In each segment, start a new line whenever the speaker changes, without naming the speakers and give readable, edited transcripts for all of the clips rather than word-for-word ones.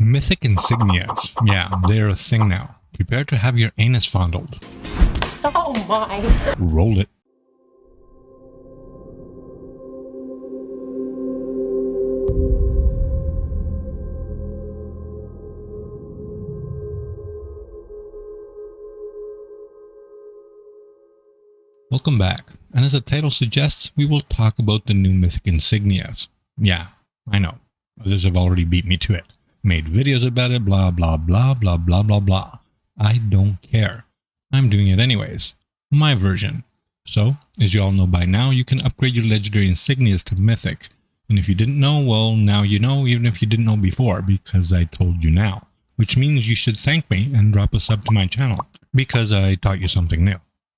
Mythic Insignias. Yeah, they're a thing now. Prepare to have your anus fondled.
Oh my.
Roll it. Welcome back, and as the title suggests, we will talk about the new Mythic Insignias. Yeah, I know, others have already beat me to it, made videos about it, blah blah blah blah blah blah blah. I don't care. I'm doing it anyways. My version. So, as you all know by now, you can upgrade your legendary insignias to Mythic. And if you didn't know, well, now you know, even if you didn't know before, because I told you now. Which means you should thank me and drop a sub to my channel, because I taught you something new.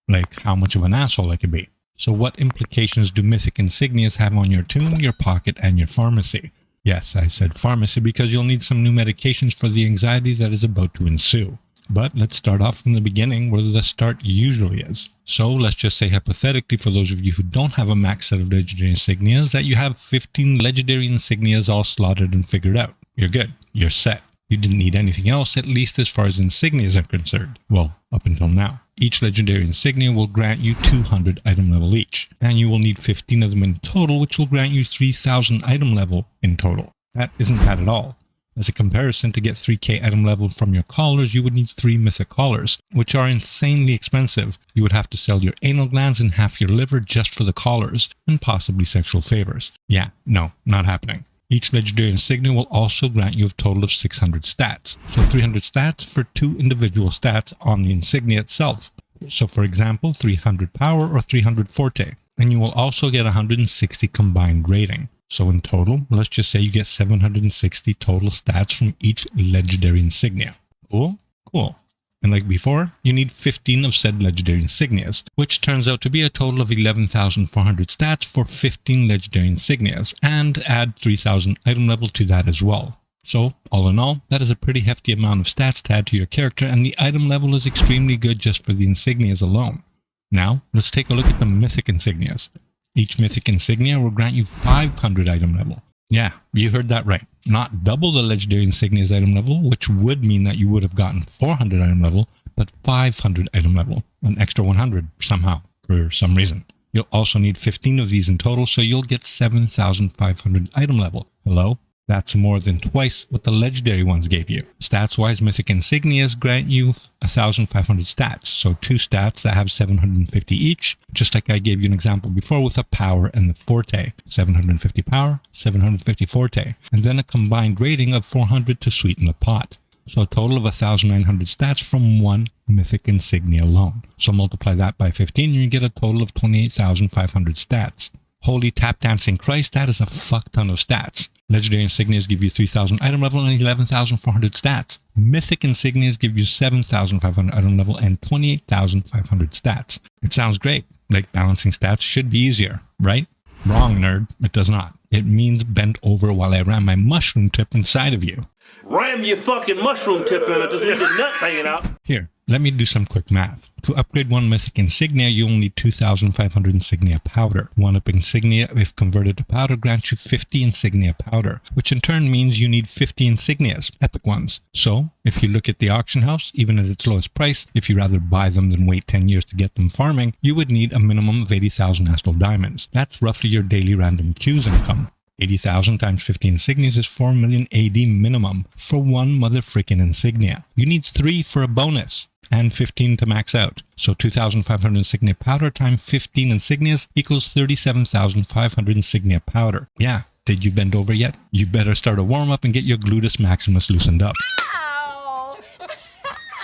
Like how much of an asshole I could be. So what implications do Mythic Insignias have on your tomb, your pocket, and your pharmacy? Yes, I said pharmacy because you'll need some new medications for the anxiety that is about to ensue. But let's start off from the beginning where the start usually is. So let's just say hypothetically for those of you who don't have a max set of legendary insignias that you have 15 legendary insignias all slotted and figured out. You're good. You're set. You didn't need anything else, at least as far as insignias are concerned. Well, up until now. Each legendary insignia will grant you 200 item level each, and you will need 15 of them in total, which will grant you 3000 item level in total. That isn't bad at all. As a comparison, to get 3k item level from your collars, you would need 3 mythic collars, which are insanely expensive. You would have to sell your anal glands and half your liver just for the collars, and possibly sexual favors. Yeah, no, not happening. Each legendary insignia will also grant you a total of 600 stats. So 300 stats for 2 individual stats on the insignia itself. So for example, 300 power or 300 forte. And you will also get 160 combined rating. So in total, let's just say you get 760 total stats from each legendary insignia. Cool? Cool. And like before, you need 15 of said legendary insignias, which turns out to be a total of 11,400 stats for 15 legendary insignias, and add 3,000 item level to that as well. So, all in all, that is a pretty hefty amount of stats to add to your character, and the item level is extremely good just for the insignias alone. Now, let's take a look at the Mythic Insignias. Each Mythic Insignia will grant you 500 item level. Yeah, you heard that right. Not double the legendary insignia's item level, which would mean that you would have gotten 400 item level, but 500 item level, an extra 100 somehow, for some reason. You'll also need 15 of these in total, so you'll get 7,500 item level. Hello? That's more than twice what the legendary ones gave you. Stats-wise, Mythic Insignias grant you 1,500 stats, so 2 stats that have 750 each, just like I gave you an example before with the power and the forte. 750 power, 750 forte, and then a combined rating of 400 to sweeten the pot. So a total of 1,900 stats from one Mythic Insignia alone. So multiply that by 15 and you get a total of 28,500 stats. Holy tap dancing Christ, that is a fuck ton of stats. Legendary Insignias give you 3,000 item level and 11,400 stats. Mythic Insignias give you 7,500 item level and 28,500 stats. It sounds great. Like balancing stats should be easier, right? Wrong, nerd. It does not. It means bent over while I ram my mushroom tip inside of you.
Ram your fucking mushroom tip in it, just leave the nuts hanging out.
Here, let me do some quick math. To upgrade one Mythic Insignia, you'll need 2,500 Insignia powder. One up Insignia, if converted to powder, grants you 50 Insignia powder, which in turn means you need 50 Insignias, epic ones. So, if you look at the auction house, even at its lowest price, if you rather buy them than wait 10 years to get them farming, you would need a minimum of 80,000 astral diamonds. That's roughly your daily random Q's income. 80,000 times 50 insignias is 4 million AD minimum for one mother frickin' insignia. You need 3 for a bonus and 15 to max out. So 2,500 insignia powder times 15 insignias equals 37,500 insignia powder. Yeah, did you bend over yet? You better start a warm up and get your gluteus maximus loosened up.
Ow!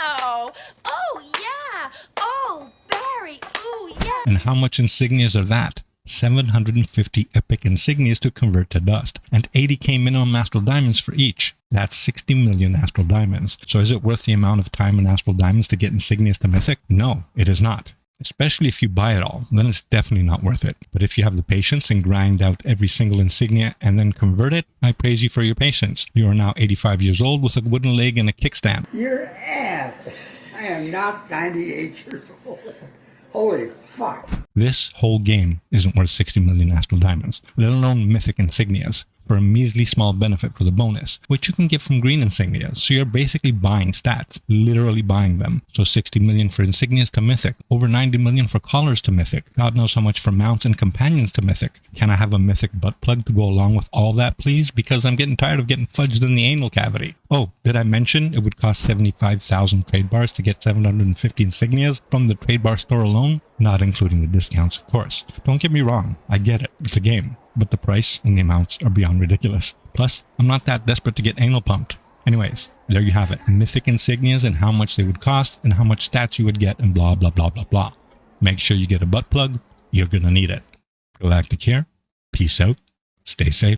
Ow! Oh yeah! Oh, Barry! Oh yeah!
And how much insignias are that? 750 epic insignias to convert to dust, and 80k minimum astral diamonds for each. That's 60 million astral diamonds. So is it worth the amount of time in astral diamonds to get insignias to mythic? No, it is not. Especially if you buy it all, then it's definitely not worth it. But if you have the patience and grind out every single insignia and then convert it, I praise you for your patience. You are now 85 years old with a wooden leg and a kickstand.
Your ass! I am not 98 years old. Holy fuck.
This whole game isn't worth 60 million astral diamonds, let alone mythic insignias. for a measly small benefit for the bonus, which you can get from green insignias. So you're basically buying stats, literally buying them. So 60 million for insignias to Mythic, over 90 million for collars to Mythic, God knows how much for mounts and companions to Mythic. Can I have a Mythic butt plug to go along with all that, please? Because I'm getting tired of getting fudged in the anal cavity. Oh, did I mention it would cost 75,000 trade bars to get 750 insignias from the trade bar store alone? Not including the discounts, of course. Don't get me wrong, I get it, it's a game. But the price and the amounts are beyond ridiculous. Plus, I'm not that desperate to get anal pumped. Anyways, there you have it. Mythic insignias and how much they would cost and how much stats you would get and blah, blah, blah, blah, blah. Make sure you get a butt plug. You're gonna need it. Galactic here. Peace out. Stay safe.